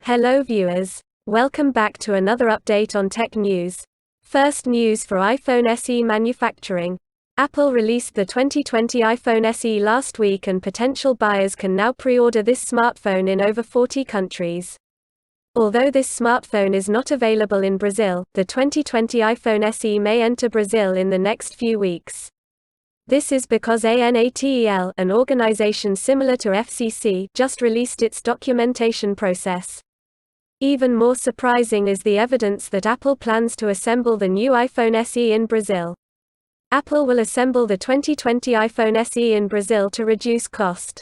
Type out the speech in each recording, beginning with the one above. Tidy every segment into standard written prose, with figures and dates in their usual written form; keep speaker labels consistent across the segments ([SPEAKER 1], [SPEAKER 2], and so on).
[SPEAKER 1] Hello viewers. Welcome back to another update on tech news. First news for iPhone SE manufacturing. Apple released the 2020 iPhone SE last week and potential buyers can now pre-order this smartphone in over 40 countries. Although this smartphone is not available in Brazil, the 2020 iPhone SE may enter Brazil in the next few weeks. This is because ANATEL, an organization similar to FCC, just released its documentation process. Even more surprising is the evidence that Apple plans to assemble the new iPhone SE in Brazil. Apple will assemble the 2020 iPhone SE in Brazil to reduce cost.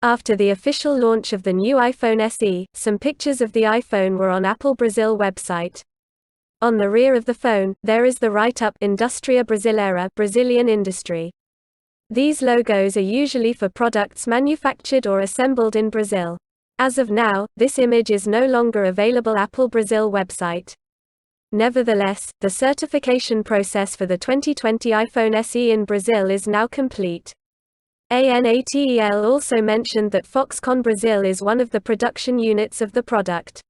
[SPEAKER 1] After the official launch of the new iPhone SE, some pictures of the iPhone were on Apple Brazil website. On the rear of the phone, there is the write-up Indústria Brasileira, Brazilian industry. These logos are usually for products manufactured or assembled in Brazil. As of now, this image is no longer available Apple Brazil website. Nevertheless, the certification process for the 2020 iPhone SE in Brazil is now complete. ANATEL also mentioned that Foxconn Brazil is one of the production units of the product.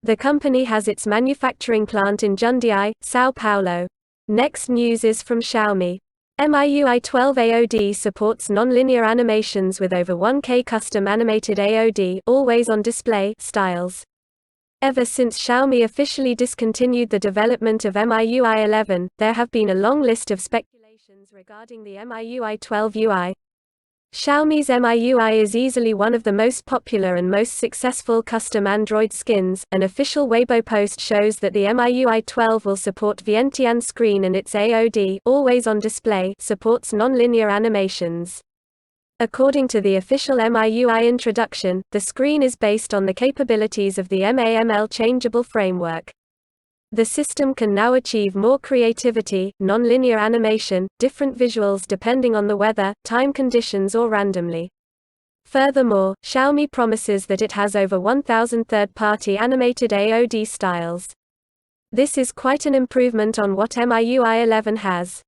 [SPEAKER 1] The company has its manufacturing plant in Jundiaí, São Paulo. Next news is from Xiaomi. MIUI 12 AOD supports non-linear animations with over 1K custom animated AOD always on display styles. Ever since Xiaomi officially discontinued the development of MIUI 11, there have been a long list of speculations regarding the MIUI 12 UI. Xiaomi's MIUI is easily one of the most popular and most successful custom Android skins. An official Weibo post shows that the MIUI 12 will support Vientiane Screen and its AOD, always on display, supports non-linear animations. According to the official MIUI introduction, the screen is based on the capabilities of the MAML changeable framework. The system can now achieve more creativity, non-linear animation, different visuals depending on the weather, time conditions or randomly. Furthermore, Xiaomi promises that it has over 1,000 third-party animated AOD styles. This is quite an improvement on what MIUI 11 has.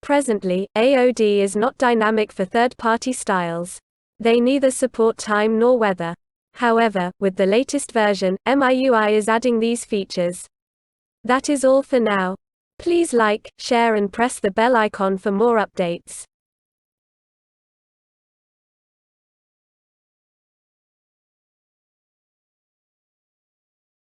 [SPEAKER 1] Presently, AOD is not dynamic for third-party styles. They neither support time nor weather. However, with the latest version, MIUI is adding these features. That is all for now. Please like, share and press the bell icon for more updates.